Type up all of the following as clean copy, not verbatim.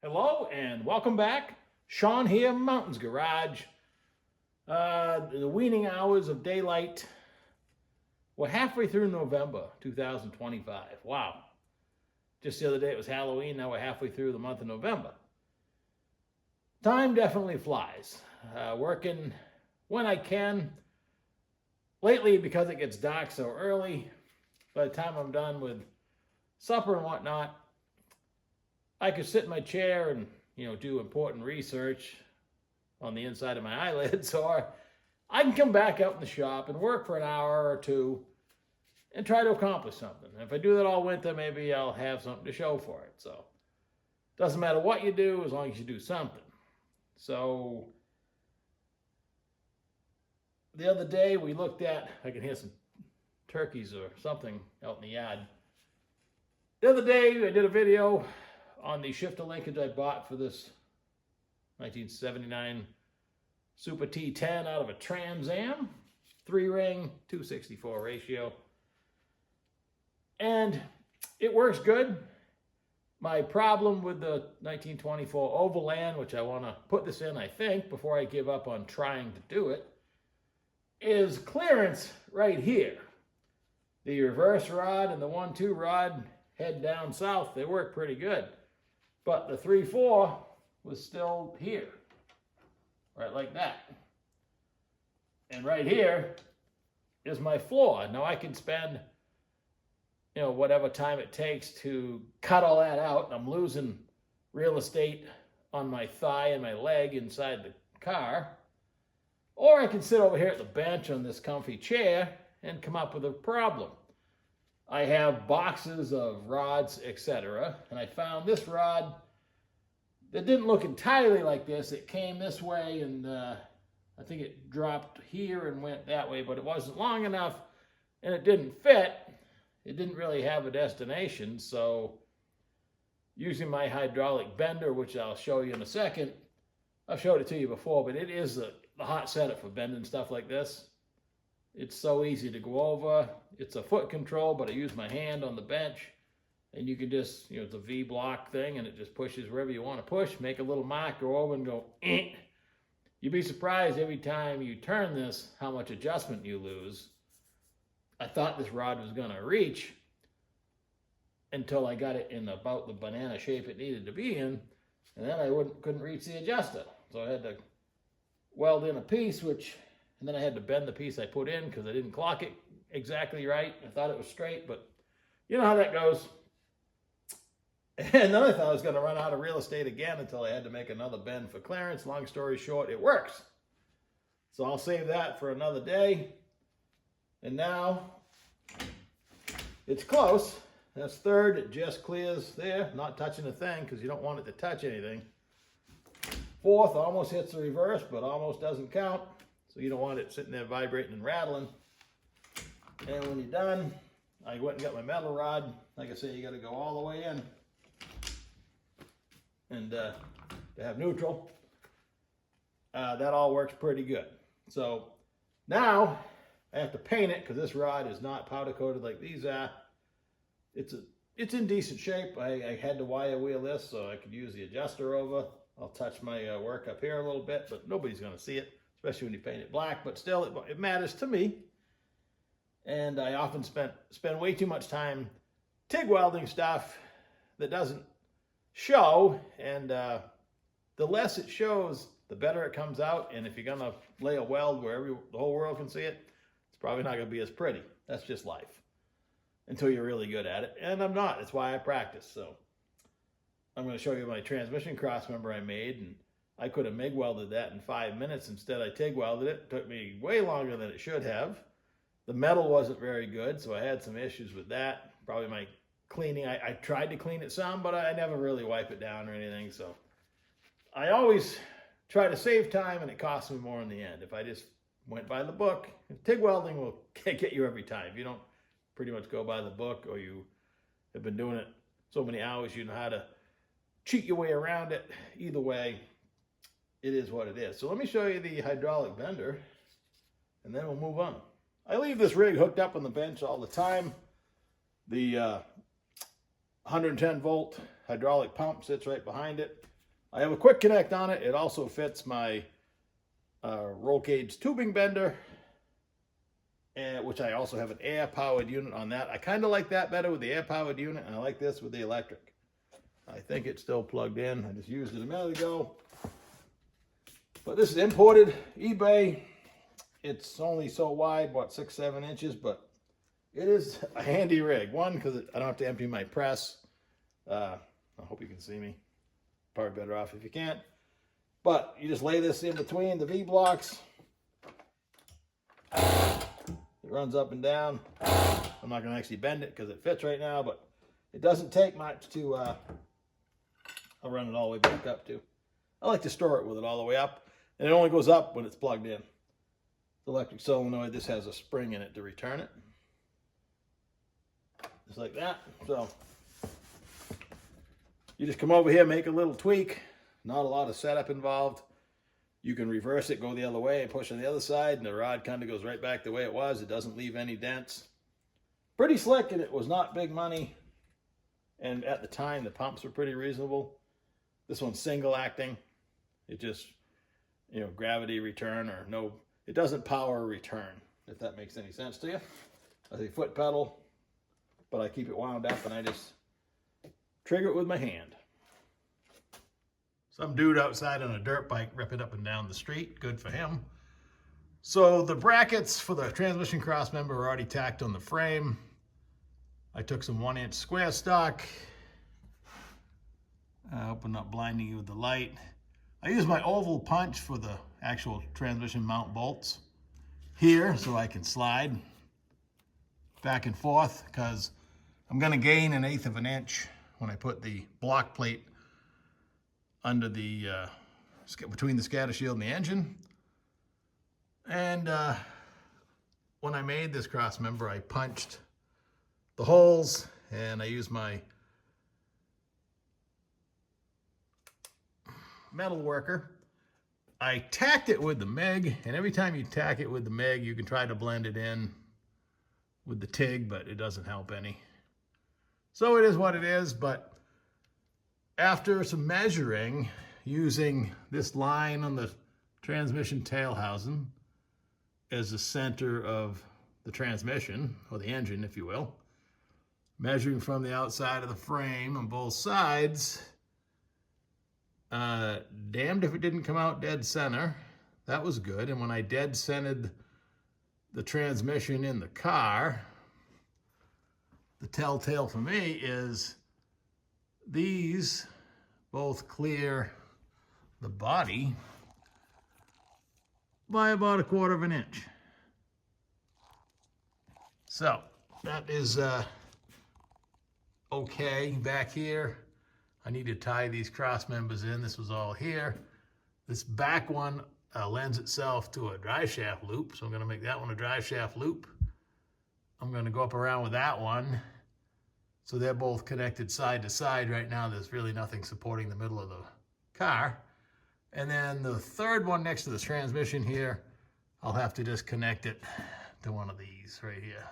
Hello and welcome back. Sean here, Mountains Garage. The weaning hours of daylight. We're halfway through November 2025. Wow. Just the other day it was Halloween. Now we're halfway through the month of November. Time definitely flies. Working when I can. Lately, because it gets dark so early, by the time I'm done with supper and whatnot, I could sit in my chair and, do important research on the inside of my eyelids, or I can come back out in the shop and work for an hour or two and try to accomplish something. And if I do that all winter, maybe I'll have something to show for it. So it doesn't matter what you do as long as you do something. So the other day we looked at, I can hear some turkeys or something out in the yard. The other day I did a video on the shifter linkage I bought for this 1979 Super T10 out of a Trans Am, 3-ring, 264 ratio. And it works good. My problem with the 1924 Overland, which I want to put this in, I think, before I give up on trying to do it, is clearance right here. The reverse rod and the 1-2 rod head down south. They work pretty good. But the 3-4 was still here, right like that. And right here is my floor. Now I can spend, whatever time it takes to cut all that out. I'm losing real estate on my thigh and my leg inside the car. Or I can sit over here at the bench on this comfy chair and come up with a problem. I have boxes of rods, etc. And I found this rod that didn't look entirely like this. It came this way and I think it dropped here and went that way, but it wasn't long enough and it didn't fit. It didn't really have a destination. So using my hydraulic bender, which I'll show you in a second, I've showed it to you before, but it is the hot setup for bending stuff like this. It's so easy to go over. It's a foot control, but I use my hand on the bench. And you can just, it's a V block thing, and it just pushes wherever you want to push. Make a little mark, go over and go, eh. You'd be surprised every time you turn this, how much adjustment you lose. I thought this rod was going to reach until I got it in about the banana shape it needed to be in. And then I couldn't reach the adjuster. So I had to weld in a piece, and then I had to bend the piece I put in because I didn't clock it exactly right. I thought it was straight, but you know how that goes. And then I thought I was going to run out of real estate again until I had to make another bend for clearance. Long story short, it works. So I'll save that for another day. And now it's close. That's third. It just clears there. Not touching a thing because you don't want it to touch anything. Fourth almost hits the reverse, but almost doesn't count. So you don't want it sitting there vibrating and rattling. And when you're done, I went and got my metal rod. Like I say, you got to go all the way in. And to have neutral, that all works pretty good. So now I have to paint it because this rod is not powder coated like these are. It's in decent shape. I had to wire wheel this so I could use the adjuster over. I'll touch my work up here a little bit, but nobody's going to see it, especially when you paint it black. But still, it matters to me. And I often spend way too much time TIG welding stuff that doesn't show, and the less it shows, the better it comes out. And if you're gonna lay a weld where the whole world can see it, it's probably not gonna be as pretty. That's just life until you're really good at it, and I'm not. That's why I practice. So I'm going to show you my transmission cross member I made, and I could have MIG welded that in 5 minutes. Instead I TIG welded it. It took me way longer than it should have. The metal wasn't very good, so I had some issues with that. Probably my cleaning, I tried to clean it some, but I never really wipe it down or anything. So I always try to save time, and it costs me more in the end. If I just went by the book, TIG welding will get you every time. If you don't pretty much go by the book, or you have been doing it so many hours, you know how to cheat your way around it. Either way, it is what it is. So let me show you the hydraulic bender, and then we'll move on. I leave this rig hooked up on the bench all the time. The 110 volt hydraulic pump sits right behind it. I have a quick connect on it. It also fits my roll cage tubing bender, which I also have an air powered unit on that. I kind of like that better with the air powered unit, and I like this with the electric. I think it's still plugged in. I just used it a minute ago. But this is imported, eBay. It's only so wide, what, 6-7 inches, but it is a handy rig. One, because I don't have to empty my press. I hope you can see me. Probably better off if you can't. But you just lay this in between the V blocks. It runs up and down. I'm not going to actually bend it because it fits right now, but it doesn't take much to, I'll run it all the way back up too. I like to store it with it all the way up, and it only goes up when it's plugged in. The electric solenoid, this has a spring in it to return it. Just like that. So you just come over here, make a little tweak. Not a lot of setup involved. You can reverse it, go the other way, and push on the other side, and the rod kind of goes right back the way it was. It doesn't leave any dents. Pretty slick, and it was not big money. And at the time, the pumps were pretty reasonable. This one's single acting. It just, you know, gravity return or no, it doesn't power return, if that makes any sense to you. I say foot pedal, but I keep it wound up and I just trigger it with my hand. Some dude outside on a dirt bike ripping up and down the street. Good for him. So the brackets for the transmission cross member are already tacked on the frame. I took some 1-inch square stock. I hope I'm not blinding you with the light. I use my oval punch for the actual transmission mount bolts here so I can slide back and forth, because I'm going to gain 1/8 of an inch when I put the block plate under the between the scatter shield and the engine. And when I made this cross member, I punched the holes and I used my metal worker. I tacked it with the MIG, and every time you tack it with the MIG, you can try to blend it in with the TIG, but it doesn't help any. So it is what it is, but after some measuring, using this line on the transmission tail housing as the center of the transmission, or the engine, if you will, measuring from the outside of the frame on both sides, damned if it didn't come out dead center. That was good. And when I dead centered the transmission in the car, the telltale for me is these both clear the body by about 1/4 of an inch. So that is okay. Back here, I need to tie these cross members in. This was all here. This back one lends itself to a drive shaft loop, so I'm going to make that one a drive shaft loop. I'm going to go up around with that one. So they're both connected side to side. Right now, there's really nothing supporting the middle of the car. And then the third one next to the transmission here, I'll have to just connect it to one of these right here.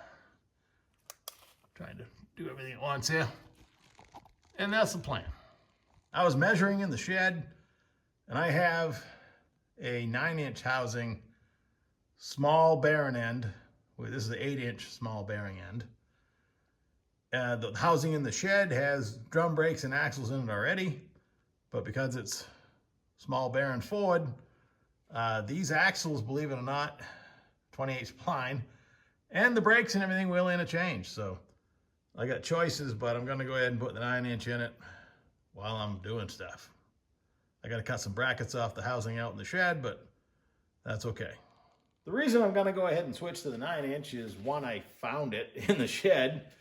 Trying to do everything at once here. And that's the plan. I was measuring in the shed, and I have a 9-inch housing, small bearing end. Well, this is an 8-inch small bearing end. The housing in the shed has drum brakes and axles in it already, but because it's small bearing forward, these axles, believe it or not, 28 spline, and the brakes and everything will interchange. So I got choices, but I'm going to go ahead and put the 9-inch in it while I'm doing stuff. I got to cut some brackets off the housing out in the shed, but that's okay. The reason I'm going to go ahead and switch to the 9-inch is, one, I found it in the shed,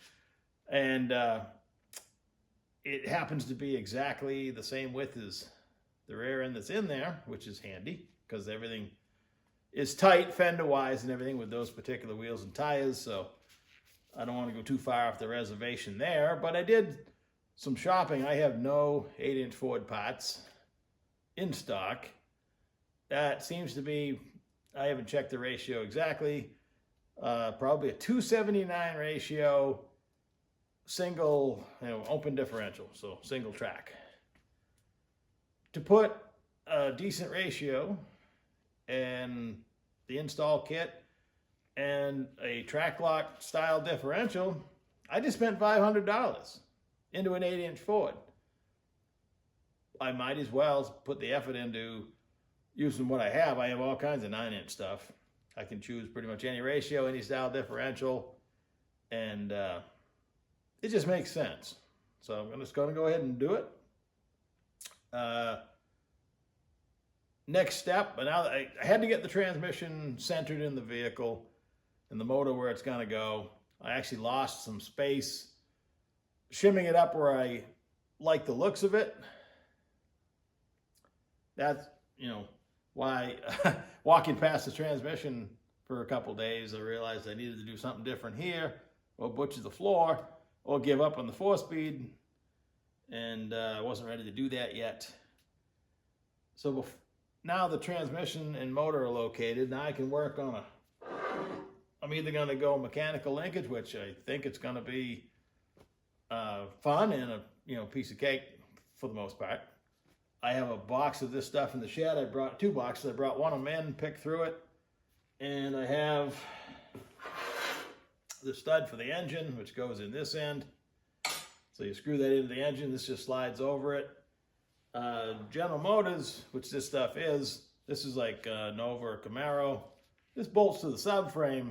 and it happens to be exactly the same width as the rear end that's in there, which is handy because everything is tight fender-wise and everything with those particular wheels and tires, so I don't want to go too far off the reservation there. But I did some shopping. I have no 8-inch Ford parts in stock. That seems to be, I haven't checked the ratio exactly, probably a 279 ratio single, open differential, so single track. To put a decent ratio and the install kit and a track lock style differential, I just spent $500 into an 8-inch Ford. I might as well put the effort into using what I have. I have all kinds of 9-inch stuff. I can choose pretty much any ratio, any style differential, and it just makes sense. So I'm just going to go ahead and do it. Next step, but now I had to get the transmission centered in the vehicle and the motor where it's going to go. I actually lost some space shimming it up where I like the looks of it. That's, why walking past the transmission for a couple days, I realized I needed to do something different here, or butcher the floor, or give up on the 4-speed, and I wasn't ready to do that yet. So now the transmission and motor are located. Now I can work on I'm either going to go mechanical linkage, which I think it's going to be fun and a piece of cake for the most part. I have a box of this stuff in the shed. I brought 2 boxes. I brought one of them in, picked through it, and I have the stud for the engine, which goes in this end. So you screw that into the engine. This just slides over it. General Motors, which this stuff is, this is like Nova or Camaro. This bolts to the subframe,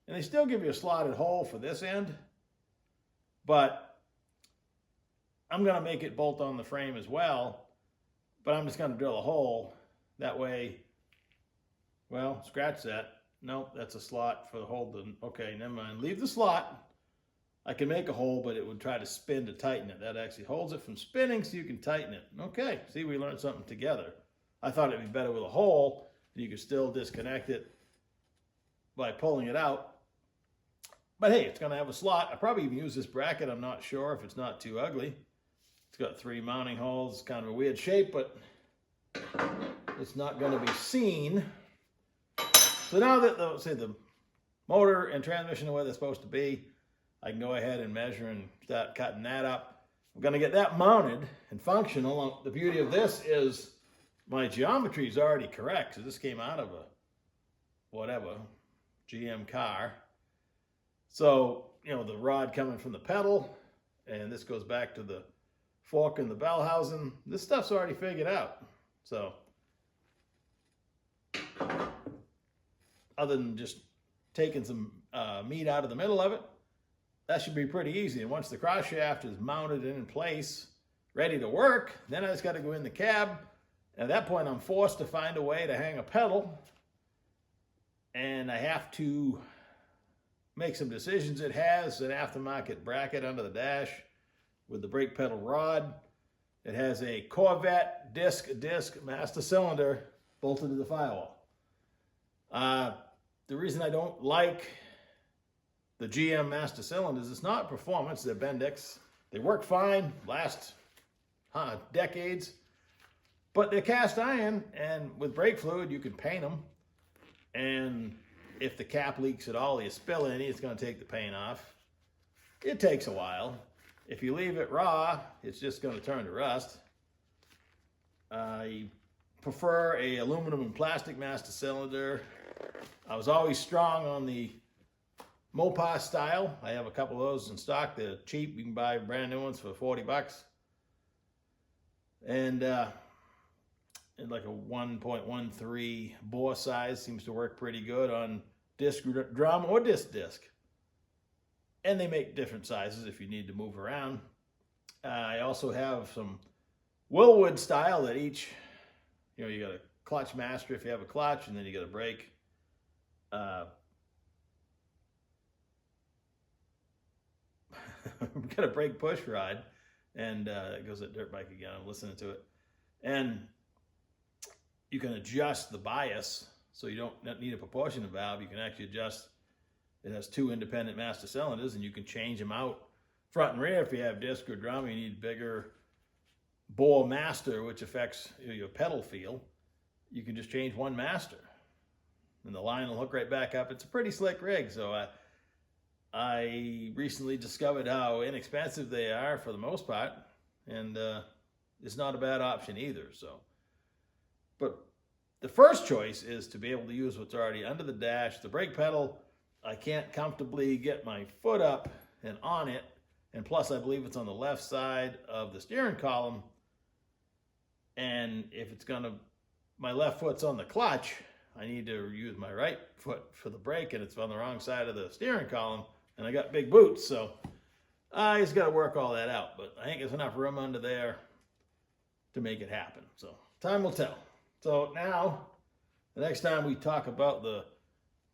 and they still give you a slotted hole for this end, but I'm going to make it bolt on the frame as well, but I'm just going to drill a hole. That way, well, scratch that. Nope, that's a slot for the hole. Okay, never mind. Leave the slot. I can make a hole, but it would try to spin to tighten it. That actually holds it from spinning so you can tighten it. Okay, see, we learned something together. I thought it'd be better with a hole, and you could still disconnect it by pulling it out. But hey, it's going to have a slot. I probably even use this bracket. I'm not sure if it's not too ugly. It's got 3 mounting holes. It's kind of a weird shape, but it's not going to be seen. So now that the motor and transmission are where they're supposed to be, I can go ahead and measure and start cutting that up. I'm going to get that mounted and functional. The beauty of this is my geometry is already correct. So this came out of a whatever GM car. So, the rod coming from the pedal, and this goes back to the fork and the bell housing. This stuff's already figured out. So, other than just taking some meat out of the middle of it, that should be pretty easy. And once the cross shaft is mounted and in place, ready to work, then I just got to go in the cab. At that point, I'm forced to find a way to hang a pedal, and I have to make some decisions. It has an aftermarket bracket under the dash with the brake pedal rod. It has a Corvette disc master cylinder bolted to the firewall. The reason I don't like the GM master cylinders, it's not performance, they're Bendix. They work fine, last decades, but they're cast iron, and with brake fluid, you can paint them. And if the cap leaks at all, you spill any, it's going to take the paint off. It takes a while. If you leave it raw, it's just going to turn to rust. I prefer a aluminum and plastic master cylinder. I was always strong on the Mopar style. I have a couple of those in stock. They're cheap. You can buy brand new ones for $40. And like a 1.13 bore size seems to work pretty good on disc drum or disc. And they make different sizes if you need to move around. I also have some Willwood style that each, you got a clutch master if you have a clutch, and then you got a brake. We've got a brake push rod, and it goes at dirt bike again. I'm listening to it. And you can adjust the bias, so you don't need a proportion valve. You can actually adjust. It has 2 independent master cylinders, and you can change them out front and rear. If you have disc or drum, you need bigger bore master, which affects your pedal feel. You can just change one master, and the line will hook right back up. It's a pretty slick rig. So I recently discovered how inexpensive they are for the most part, and it's not a bad option either. So, but the first choice is to be able to use what's already under the dash. The brake pedal, I can't comfortably get my foot up and on it, and plus I believe it's on the left side of the steering column, and if it's gonna, my left foot's on the clutch, I need to use my right foot for the brake, and it's on the wrong side of the steering column, and I got big boots, so I just got to work all that out. But I think there's enough room under there to make it happen. So time will tell. So now, the next time we talk about the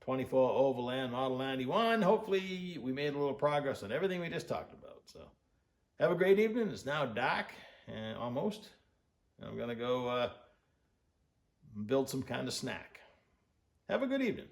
24 Overland Model 91, hopefully we made a little progress on everything we just talked about. So have a great evening. It's now dark, almost. I'm going to go build some kind of snack. Have a good evening.